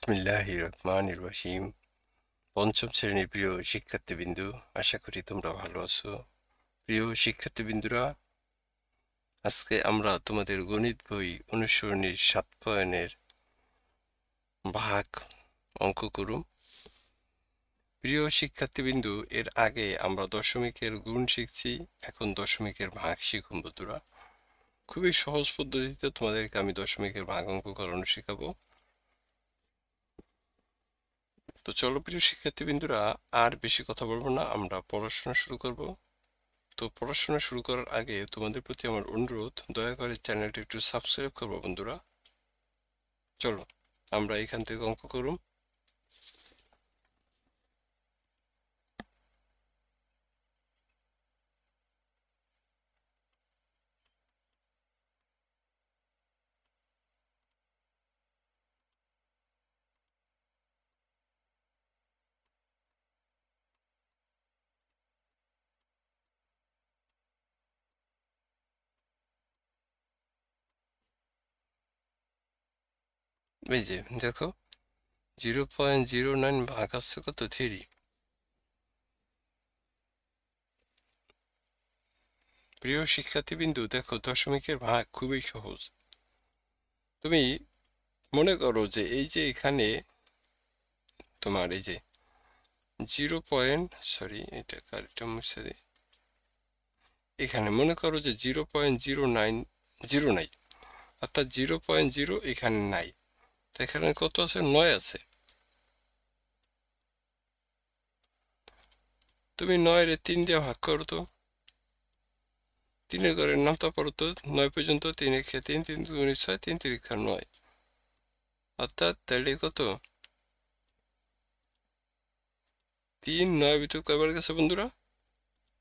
বিসমিল্লাহির রহমানির রহিম। পঞ্চম শ্রেণীর প্রিয় শিক্ষার্থীবৃন্দু, আশা করি তোমরা ভালো আছো। প্রিয় শিক্ষার্থীবৃন্দুরা, আজকে আমরা তোমাদের গণিত বই অনুসরণীর ৭ পয়েন্টের ভাগ অঙ্ক করুম। প্রিয় শিক্ষার্থীবৃন্দু, এর আগে আমরা দশমিকের গুণ শিখছি, এখন দশমিকের ভাগ শিখুন বন্ধুরা। খুবই সহজ পদ্ধতিতে তোমাদেরকে আমি দশমিকের ভাগ অঙ্ক করানো শেখাবো। তো চলো প্রিয় শিক্ষার্থীবৃন্দুরা, আর বেশি কথা বলবো না, আমরা পড়াশোনা শুরু করব। তো পড়াশোনা শুরু করার আগে তোমাদের প্রতি আমার অনুরোধ, দয়া করে চ্যানেলটি একটু সাবস্ক্রাইব করবো বন্ধুরা। চলো আমরা এখান থেকে অঙ্ক করুম। এই যে দেখো, 0.09 ভাগ আসছে কত, 3। প্রিয় শিক্ষার্থীবৃন্দু, দেখো দশমিকের ভাগ খুবই সহজ। তুমি মনে করো যে এই যে এখানে তোমার এই যে 0. মুছে দিই। এখানে মনে করো যে 0.09 নাই, অর্থাৎ 0.0 এখানে নাই। তো এখানে কত আছে, 9 আছে। তুমি 9 রে 3 দিয়ে ভাগ করো তো। 3-এর ঘরের নামতা পড়ো তো, 9 পর্যন্ত। 3 একে 3, 3 দুগুণে 6, 3 তিরিক্ষা 9, অর্থাৎ তাহলে কত, 3 9 ভিতর কয়বার গেছে বন্ধুরা,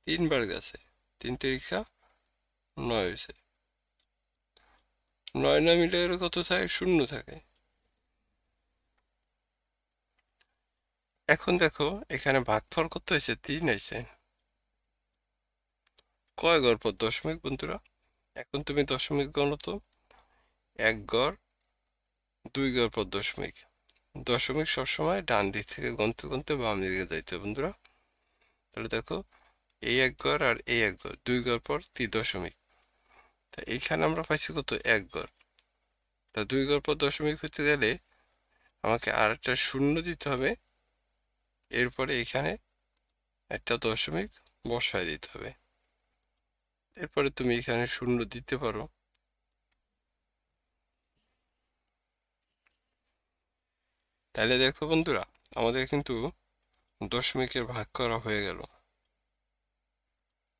3 বার গেছে। 3 তিরিক্ষা 9 হয়েছে। 9 9 মিলে গেলে কত থাকে, 0 থাকে। এখন দেখো এখানে ভাগফল কত হয়েছে, 3 হয়েছে। কয় ঘর পর দশমিক বন্ধুরা? এখন তুমি দশমিক গণো তো। 1 ঘর, 2 ঘর পর দশমিক। দশমিক সবসময় ডান দিক থেকে গণতে গণতে বাম দিকে যাইতে বন্ধুরা। তাহলে দেখো, এই 1 ঘর আর এই 1 ঘর, 2 ঘর পর 3 দশমিক। তা এইখানে আমরা পাইছি কত, 1 ঘর। তা 2 ঘর পর দশমিক হতে গেলে আমাকে আর একটা 0 দিতে হবে। এরপরে এখানে একটা দশমিক বসায় দিতে হবে। এরপরে তুমি এখানে 0 দিতে পারো। তাহলে দেখো বন্ধুরা, আমাদের কিন্তু দশমিকের ভাগ করা হয়ে গেল।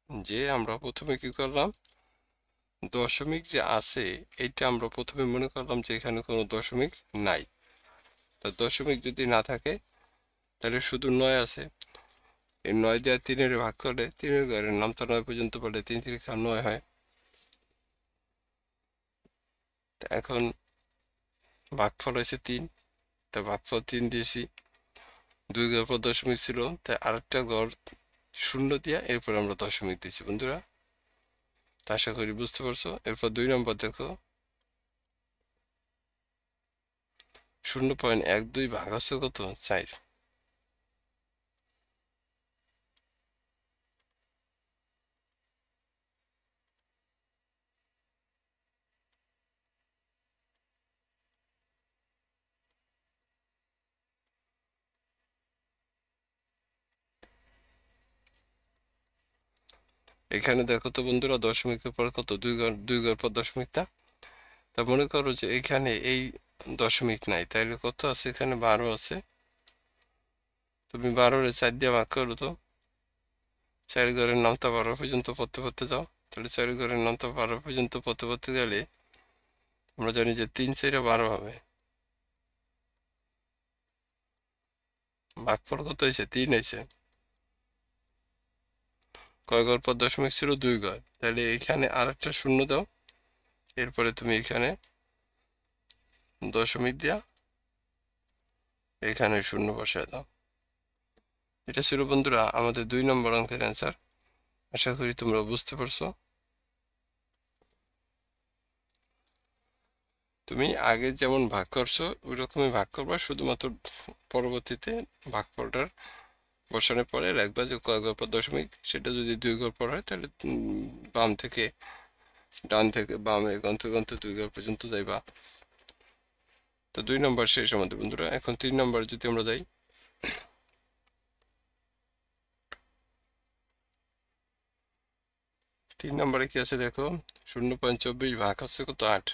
যে আমরা প্রথমে কি করলাম, দশমিক যে আছে এইটা আমরা প্রথমে মনে করলাম যে এখানে কোনো দশমিক নাই। তা দশমিক যদি না থাকে তাহলে শুধু 9 আছে। এই 9 দিয়ে 3-এর ভাগ করলে 3-এর ঘরের নামতা 9 পর্যন্ত পড়লে 3 তিরিক্ষা 9 হয়। তা এখন ভাগফল হয়েছে 3, তা ভাগফল 3 দিয়েছি। 2 ঘর পর দশমিক ছিল, তাই আরেকটা ঘর 0 দিয়া এরপর আমরা দশমিক দিয়েছি বন্ধুরা। তা আশা করি বুঝতে পারছো। এরপর 2 নম্বর দেখো, 0.12 ভাগ আছে কত, 4। এখানে দেখো তো বন্ধুরা, দশমিকের পর কত, 2 ঘর পর দশমিকটা। তা মনে করো যে এখানে এই দশমিক নাই, তাইলে কত আছে, এখানে 12 আছে। তুমি 12-রে 4 দিয়ে ভাগ করো তো। 4 ঘরের নামতা 12 পর্যন্ত পড়তে পড়তে যাও। তাহলে 4 ঘরের নামতা 12 পর্যন্ত পড়তে পড়তে গেলে আমরা জানি যে 3 4 12 হবে। ভাগফল কত হয়েছে, 3 হয়েছে। কয় ঘর পর দশমিক ছিল, 2 ঘর। তাহলে এখানে আর একটা 0 দাও। এরপরে তুমি এখানে দশমিক দিয়া এখানে 0 বসায় দাও। এটা ছিল বন্ধুরা আমাদের 2 নম্বর অঙ্কের অ্যান্সার। আশা করি তোমরা বুঝতে পারছো। তুমি আগে যেমন ভাগ করছো ওই রকমই ভাগ করবা, শুধুমাত্র পরবর্তীতে ভাগফলটার বসানোর পরে রাখবা যে কয় ঘর পর দশমিক। সেটা যদি 2 ঘর পর হয় তাহলে বাম থেকে ডান থেকে বামে গন্তে গন্তে 2 ঘর পর্যন্ত যাইবা। তো 2 নম্বর শেষ আমাদের বন্ধুরা। এখন 3 নম্বর যদি আমরা যাই, 3 নম্বরে কি আছে দেখো, 0.24 ভাগ হচ্ছে কত, 8।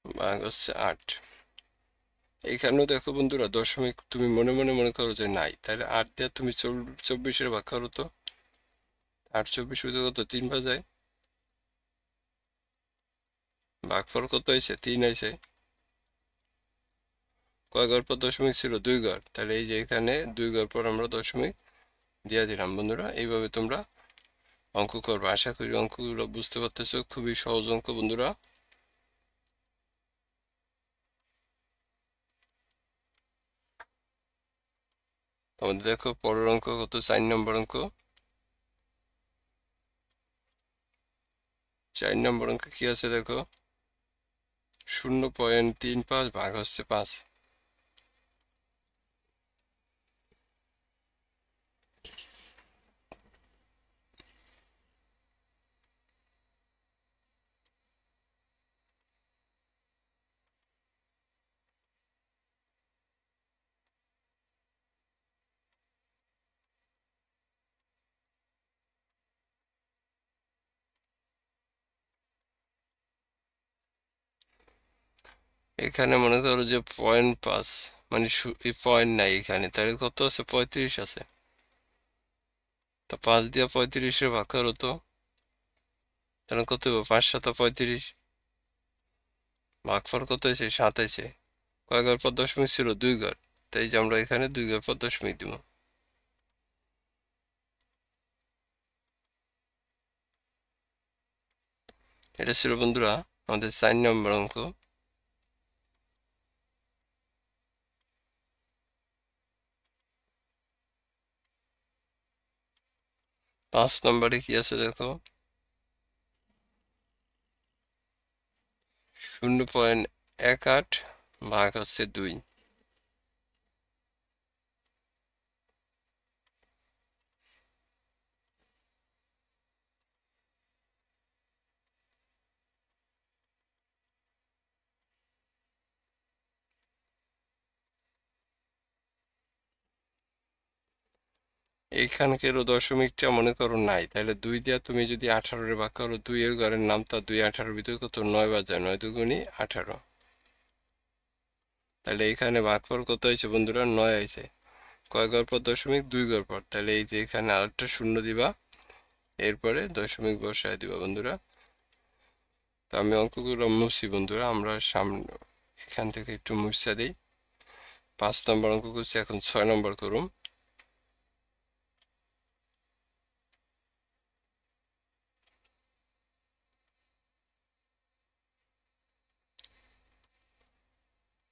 ভাগ হচ্ছে 8। এইখানেও দেখো বন্ধুরা দশমিক তুমি মনে মনে মনে করো যে নাই, তাহলে 8 দিয়ে তুমি 24-এর ভাগ করো তো। 8 24 কত, 3 বাজায়, ভাগফল কত হয়েছে, 3 হয়েছে। কয় ঘর পর দশমিক ছিল, 2 ঘর, তাহলে এই যে এখানে 2 ঘর পর আমরা দশমিক দিয়ে দিলাম বন্ধুরা। এইভাবে তোমরা অঙ্ক করবে। আশা করি অঙ্কগুলো বুঝতে পারতেছো, খুবই সহজ অঙ্ক বন্ধুরা। আমাদের দেখো পরের অঙ্ক কত, 4 নম্বর অঙ্ক। 4 নম্বর অঙ্ক কি আছে দেখো, 0.35 ভাগ হচ্ছে 5। এখানে মনে করো যে 0.5, মানে এই পয়েন্ট নাই এখানে, তাহলে কত আছে, 35 আছে। তো 5 দিয়ে 35-এর ভাগ করো তো, তাহলে কত হবে, 5 7 35। ভাগফল কত হয়েছে, 7 হয়েছে। কয় ঘর পর দশমিক ছিল, 2 ঘর, তাই যে আমরা এখানে 2 ঘর পর দশমিক দিব। এটা ছিল বন্ধুরা আমাদের 4 নম্বর অঙ্ক। 5 নম্বরে কি আছে দেখো, 0.18 ভাগ হচ্ছে 2। এইখানকারও দশমিকটা মনে করো নাই, তাহলে 2 দিয়ে তুমি যদি 18-এর ভাগ করো, 2 এর ঘরের নামতা 2, 18-এর ভিতরে কত, 9 বাজায়, 9 দুগুণি 18। তাহলে এইখানে ভাগফল কত হয়েছে বন্ধুরা, 9 হয়েছে। কয় ঘর পর দশমিক, 2 ঘর পর, তাহলে এই যে এখানে আরেকটা শূন্য দিবা, এরপরে দশমিক বসায় দিবা বন্ধুরা। তো আমি অঙ্কগুলো মুছি বন্ধুরা, আমরা সামনে এখান থেকে একটু মুছা দিই। 5 নম্বর অঙ্ক করছি, এখন 6 নম্বর করুন।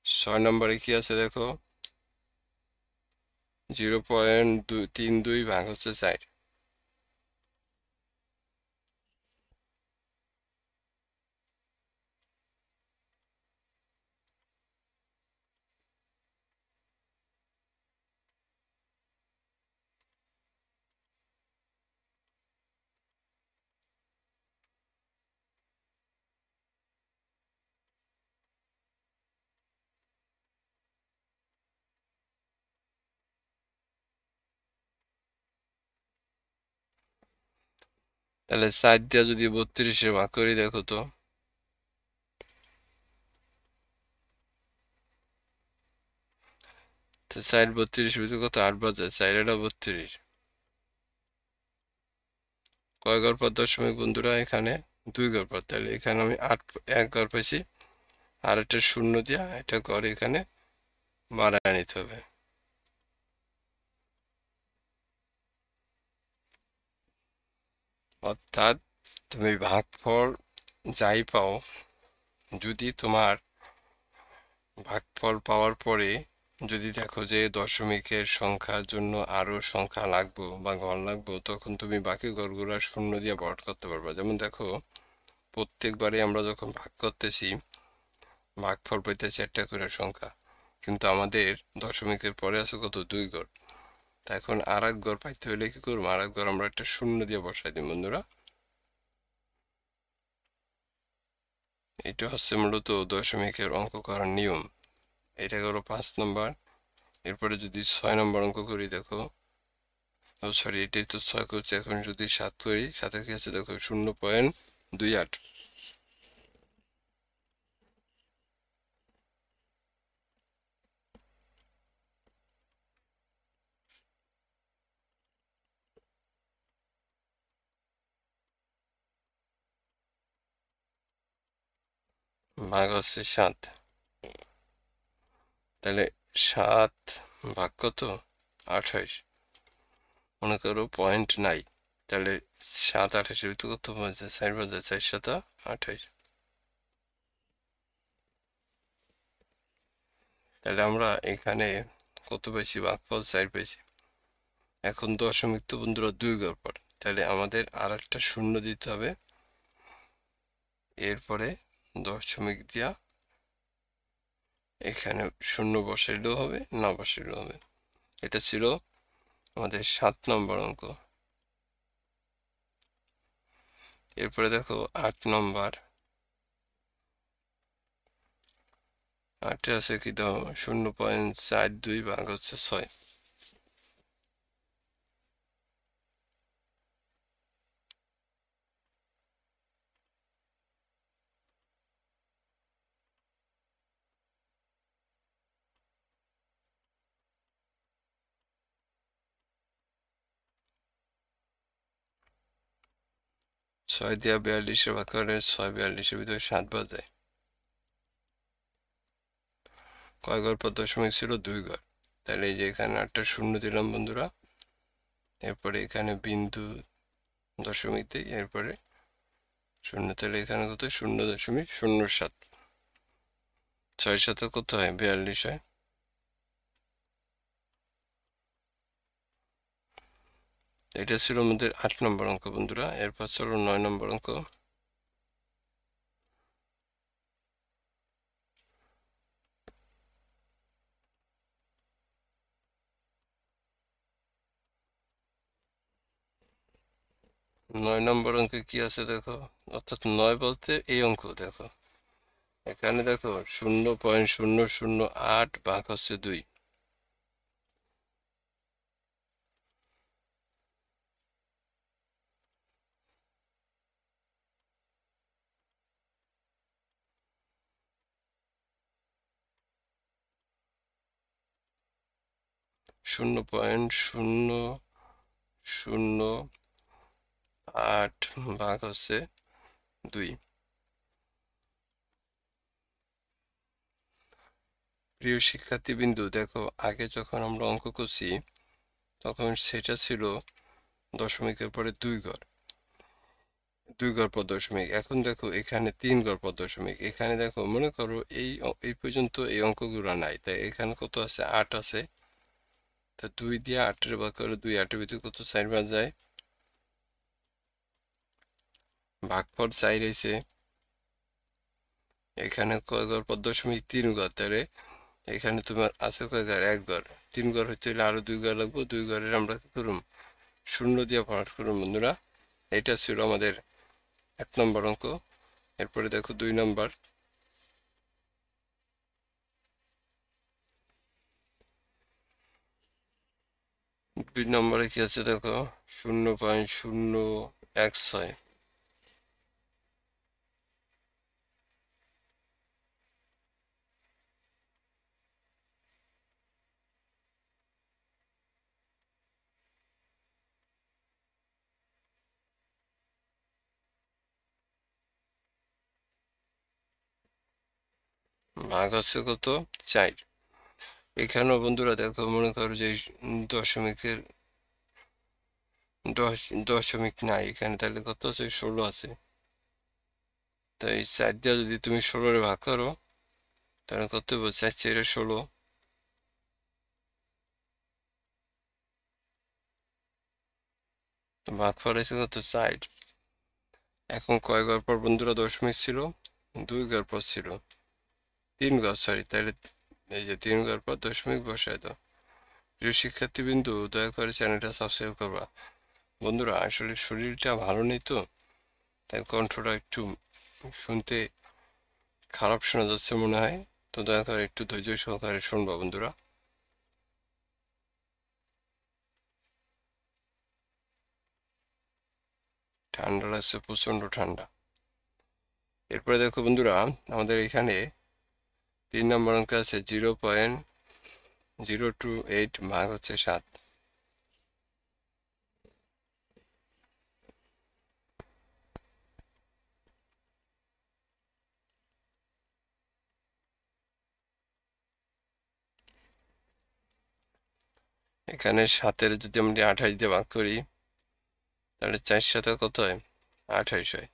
ছয় নম্বরে কি আছে দেখো, 0.32 ভাগ হচ্ছে 4। তাহলে 4 দিয়ে যদি 32-এ ভাগ করি দেখো তো, তো 4 32 ভিতরে কত, 8 বাজে, 4 এটা 32। কয় ঘর পর দশমিক বন্ধুরা, এখানে 2 ঘর পর, তাহলে এখানে আমি 8 1 ঘর পাইছি, আর একটা শূন্য দিয়া এটা ঘর এখানে বাড়ায় নিতে হবে। অর্থাৎ তুমি ভাগফল যাই পাও, যদি তোমার ভাগফল পাওয়ার পরে যদি দেখো যে দশমিকের সংখ্যার জন্য আরো সংখ্যা লাগবে বা ঘর লাগবে, তখন তুমি বাকি ঘরগুলো শূন্য দিয়ে ভরাট করতে পারবে। যেমন দেখো, প্রত্যেকবারে আমরা যখন ভাগ করতেছি, ভাগফল পাইতেছি একটা করে সংখ্যা, কিন্তু আমাদের দশমিকের পরে আছে কত, 2 ঘর। তা এখন আর এক ঘর পাইতে হলে কি করবো, আর এক ঘর আমরা একটা শূন্য দিয়ে বসাই দিই বন্ধুরা। এটা হচ্ছে মূলত দশমিকের অঙ্ক করার নিয়ম। এটা গেল 5 নম্বর। এরপরে যদি 6 নম্বর অঙ্ক করি, দেখো, ও সরি, এটাই তো 6 করছে, এখন যদি 7 করি, 7 কি আছে দেখো, 0.28। ভাগ হচ্ছে 7। তাহলে 7 ভাগ কত, 28। মনে করো পয়েন্ট নাই, তাহলে 7 28 ভিতরে কত বাজে, 4 বাজে, 4 7 28। তাহলে আমরা এখানে কত পাইছি, ভাগফল 4 পাইছি। এখন দশমিক তো বন্ধুরা 2 ঘর পর, তাহলে আমাদের আর একটা শূন্য দিতে হবে। এরপরে দশমিক দিয়া এখানে শূন্য বসাইলেও হবে, না বসাইলেও হবে। এটা ছিল আমাদের 7 নম্বর অঙ্ক। এরপরে দেখো 8 নম্বর। 8 আছে কি দাও, 0.42 ভাগ হচ্ছে 6। ছয় দিয়া 42 ভাগ করে 6, 42 ভিতরে 7 বাজে। কয় ঘর পর দশমিক ছিল, 2 ঘর। তাহলে এই যে এখানে একটা শূন্য দিলাম বন্ধুরা, এরপরে এখানে বিন্দু দশমিক দিই, এরপরে শূন্য। তাহলে এখানে কত, 0.07। 6 সাথে কত হয়, 42 হয়। এটা ছিল আমাদের 8 নম্বর অঙ্ক বন্ধুরা। এরপর চলো 9 নম্বর অঙ্ক। 9 নম্বর অঙ্কে কি আছে দেখো, অর্থাৎ 9 বলতে এই অঙ্ক দেখো, এখানে দেখো 0.008 ভাগ হচ্ছে 2। 0.008 ভাগ হচ্ছে 2। প্রিয় শিক্ষার্থী বিন্দু, দেখো আগে যখন আমরা অঙ্ক করছি তখন সেটা ছিল দশমিকের পরে 2 ঘর, 2 ঘর পর দশমিক। এখন দেখো এখানে 3 ঘর পর দশমিক। এখানে দেখো, মনে করো এই পর্যন্ত এই অঙ্কগুলো নাই, তাই এখানে কত আছে, 8 আছে। তা 2 দিয়ে 8 ভাগ করে 2, 8 ভিতরে কত, 4 বার যায়। ভাগফল 4 হয়েছে। এখানে কয় ঘর পর দশমিক, 3 ঘর। তাহলে এখানে তোমার আছে কয় ঘর, 1 ঘর। 3 ঘর হইতে হলে আরো 2 ঘর লাগবে, 2 ঘরের আমরা কি করুম, শূন্য দিয়ে ভাগ করুম বন্ধুরা। এটা ছিল আমাদের 1 নম্বর অঙ্ক। এরপরে দেখো 2 নম্বর। 2 নম্বরে কি আছে দেখো, 0.016। ভাগ হচ্ছে কত, 4। এখানেও বন্ধুরা দেখো, মনে করো যে দশমিকের দশমিক নাই এখানে, তাহলে কত আছে, 16 আছে। তো এই 4 দিয়ে যদি তুমি 16 ভাগ করো তাহলে কত হবে? 4 4 16। তো ভাগফল এসে কত? 4। এখন কয় ঘর পর বন্ধুরা দশমিক ছিল? 2 ঘর পর ছিল, 3 ঘর, সরি। তাহলে এই যে 3 ঘর পর দশমিক বসায় দাও। প্রিয় শিক্ষার্থীবৃন্দু, দয়া করে চ্যানেলটা সাবস্ক্রাইব করবা। বন্ধুরা আসলে শরীরটা ভালো নেই, তো তাই কণ্ঠটা একটু শুনতে খারাপ শোনা যাচ্ছে মনে হয়। তো দয়া করে একটু ধৈর্য সহকারে শুনবা বন্ধুরা। ঠান্ডা লাগছে, প্রচন্ড ঠান্ডা। এরপরে দেখো বন্ধুরা, আমাদের এখানে 3 নম্বর অঙ্ক আছে 0.028 ভাগ হচ্ছে 7। এখানে 7-এর যদি আমরা 28 দিয়ে ভাগ করি তাহলে 4 সাথে কত হয়? 28 হয়।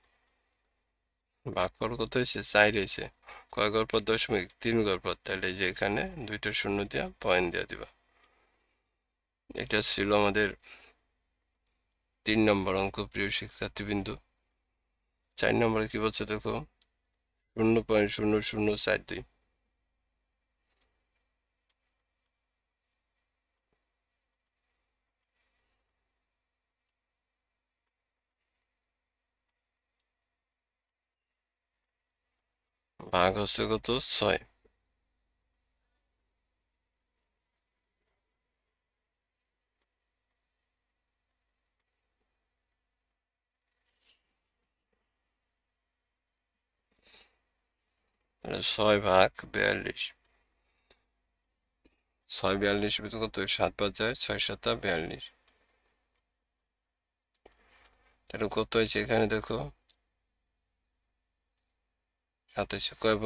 ভাগফল কত হয়েছে? 4 হয়েছে। কয় ঘর পর দশমিক? 3 ঘর পর। তাহলে এই যে এখানে 2টা শূন্য দিয়া পয়েন্ট দিয়ে দিবা। এটা ছিল আমাদের 3 নম্বর অঙ্ক, প্রিয় শিক্ষার্থীবৃন্দু। 4 নম্বরে কি বলছে দেখো, 0.0042। ভাগ হচ্ছে কত? 6। তাহলে 6 ভাগ 42। 6 42 ভিতরে কত? 7 বাদ যায়, 6 7 42। তাহলে কত হয়েছে এখানে দেখো? 27। কয়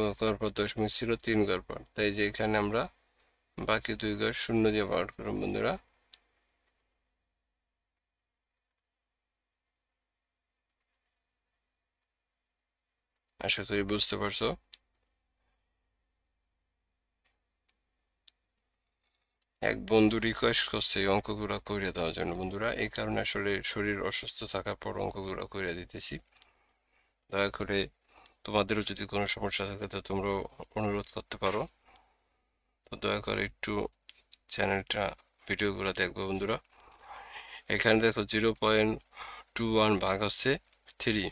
পর দশমিক ছিল? 3 ঘর পর। তাই যে এখানে আমরা বাকি 2 ঘর শূন্য দিয়ে বার করলাম বন্ধুরা। আশা করি বুঝতে পারছো। এক বন্ধু রিকোয়েস্ট করছে এই অঙ্কগুলো করে দেওয়ার জন্য বন্ধুরা। এই কারণে আসলে শরীর অসুস্থ থাকার পর অঙ্কগুলো করে দিতেছি। দয়া করে তোমাদেরও যদি কোনো সমস্যা থাকে তো তোমরাও অনুরোধ করতে পারো। তো দয়া করে একটু চ্যানেলটা ভিডিওগুলো দেখবো বন্ধুরা। এখানে দেখো 0.21 ভাগ হচ্ছে 3।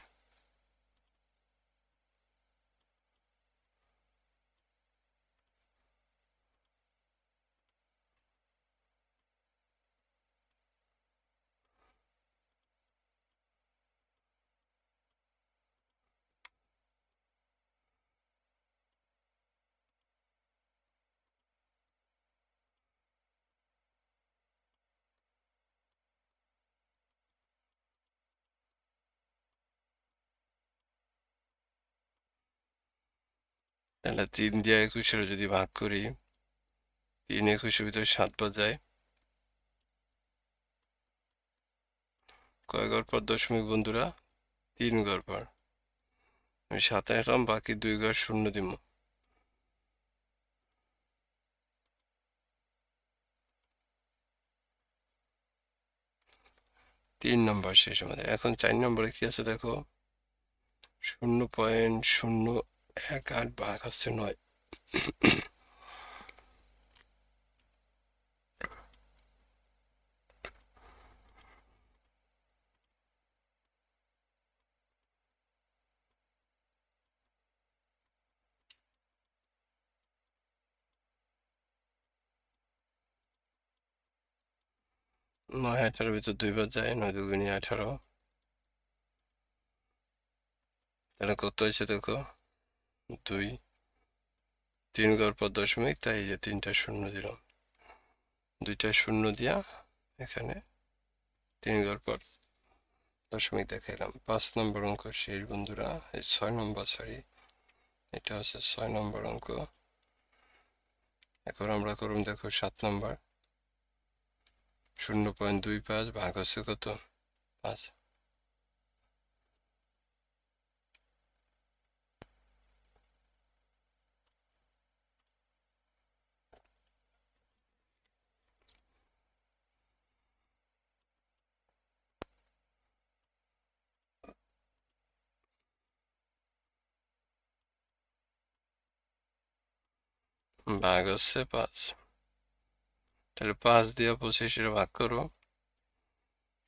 তাহলে 3 দিয়ে 21 যদি ভাগ করি, 3 21 ভিতরে 7 বাজায়, কয় ঘর পর দশমিক বন্ধুরা? 3 ঘর পর। আমি 7 রাখলাম, বাকি 2 ঘর শূন্য দিব। 3 নম্বর শেষ আমাদের। এখন 4 নম্বরে কি আছে দেখো, 0.018 ভাগ হচ্ছে 9। 9 18 ভিতর 2 বার যায়, 9 দুগুণে 18। তাহলে কত হয়েছে দেখো? 2। 3 ঘর পর দশমিক, তাই এই যে 3টা শূন্য দিলাম। 2টা শূন্য দিয়া এখানে 3 ঘর পর দশমিক দেখাইলাম। 5 নম্বর অঙ্ক শেষ বন্ধুরা। এই 6 নম্বর, সরি, এটা হচ্ছে 6 নম্বর অঙ্ক। এখন আমরা করুন দেখো 7 নম্বর। 0.25 ভাগ হচ্ছে কত? 5। ভাগ হচ্ছে 5। তাহলে 5 দিয়ে 25 ভাগ করো।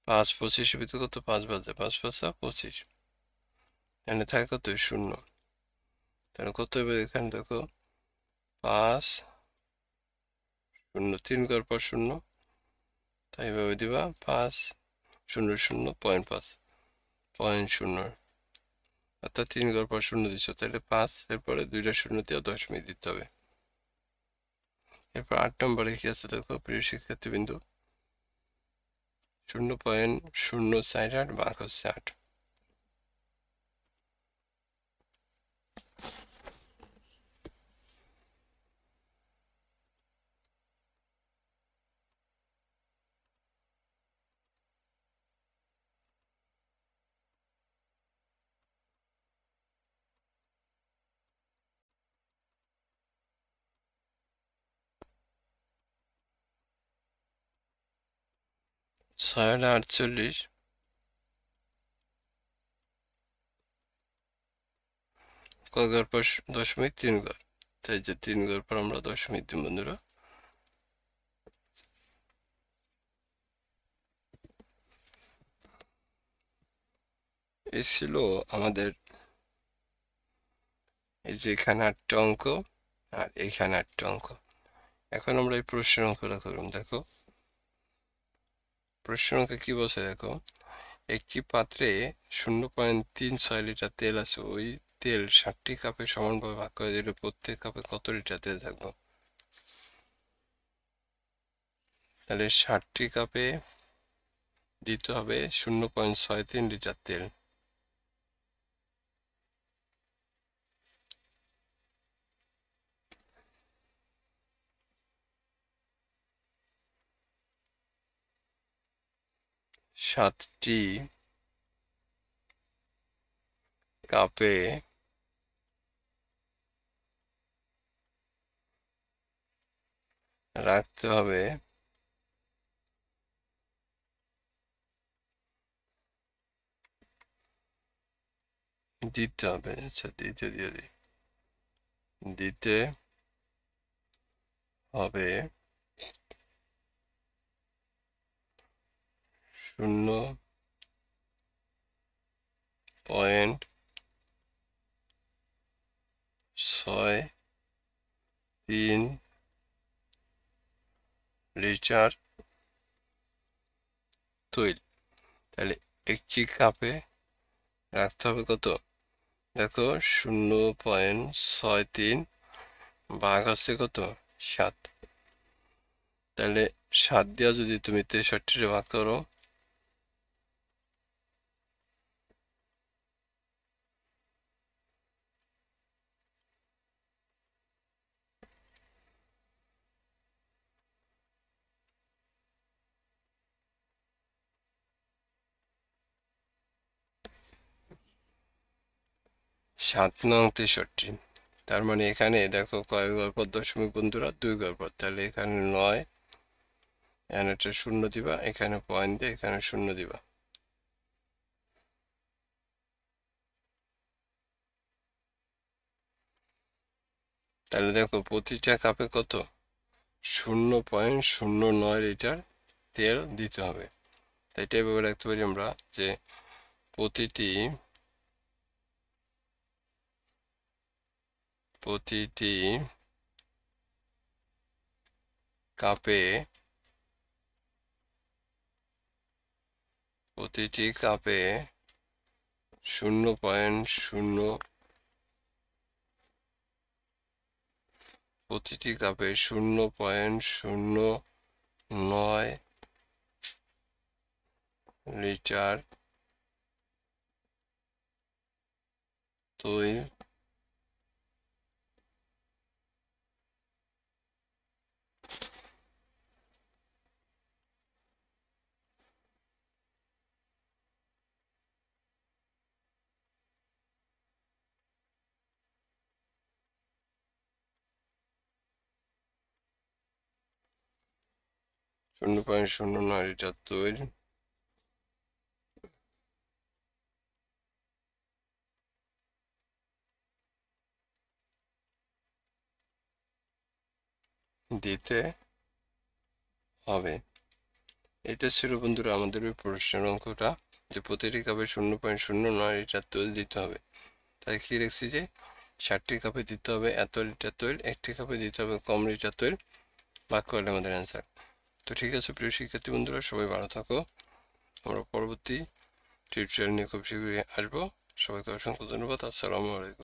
5 25 ভিতরে কত? 5 বাজে, 5 5 25। এখানে থাকে কত? 0। তাহলে কত হবে এখানে দেখো? 5 0, 3 ঘর পর 0, তাই এভাবে দিবা 5 0 0 0.5 0.0, অর্থাৎ 3 ঘর পর 0 দিচ্ছ, তাহলে 5 এরপরে 2টা 0 দিয়ে দশমিক দিতে হবে। এরপর 8 নম্বরে কি আছে দেখো প্রিয় শিক্ষার্থীবৃন্দু? 0.048 ভাগ হচ্ছে 8। 648 কয় ঘর পর দশমিক? 3 ঘর, তাই যে 3 ঘর পর আমরা দশমিক দিই বন্ধুরা। এই ছিল আমাদের এই যে এখানে 8টা অঙ্ক আর এখানে 8টা অঙ্ক। এখন আমরা এই প্রশ্নের অঙ্কটা করুন। দেখো প্রশ্নের অঙ্কে কি বলছে দেখো, একটি পাত্রে 0.36 লিটার তেল আছে, ওই তেল 60টি কাপে সমানভাবে ভাগ করে দিলে প্রত্যেক কাপে কত লিটার তেল থাকবে? তাহলে 60টি কাপে দিতে হবে 0.63 লিটার তেল। সাতটি কাপে রাখতে হবে দিতে হবে, আচ্ছা দিতে দিয়ে দিই, দিতে হবে 0.63 লিটার তৈল। তাহলে একটি কাপে রাখতে হবে কত? দেখো 0.63 ভাগ হচ্ছে কত? 7। তাহলে 7 দিয়া যদি তুমি 63 ভাগ করো, সাত নং 63। তার মানে এখানে দেখো কয় ঘর পর দশমিক বন্ধুরা? 2 ঘর পর। তাহলে এখানে 9, এখানে একটা 0 দিবা, এখানে পয়েন্ট দিয়ে এখানে 0 দিবা। তাহলে দেখো প্রতিটা কাপে কত? 0.09 লিটার তেল দিতে হবে। তাই এটা এভাবে রাখতে পারি আমরা যে প্রতিটি কাপে প্রতিটি কাপে 0.0 প্রতিটি কাপে 0.09 লিটার তৈল 0.09 লিটার তৈল দিতে হবে। এটা ছিল বন্ধুরা আমাদের ওই প্রশ্নের অঙ্কটা, যে প্রতিটি কাপে 0.09 লিটার তৈল দিতে হবে। তাই কি লিখছি যে 60টি কাপে দিতে হবে এত লিটার তৈল, একটি কাপে দিতে হবে কম লিটার তৈল, ভাগ করলে আমাদের অ্যান্সার। তো ঠিক আছে প্রিয় শিক্ষার্থী বন্ধুরা, সবাই ভালো থাকো। আমরা পরবর্তী টিউটোরিয়াল নিয়ে খুব শীঘ্রই আসবো। সবাইকে অসংখ্য ধন্যবাদ। আসসালামু আলাইকুম।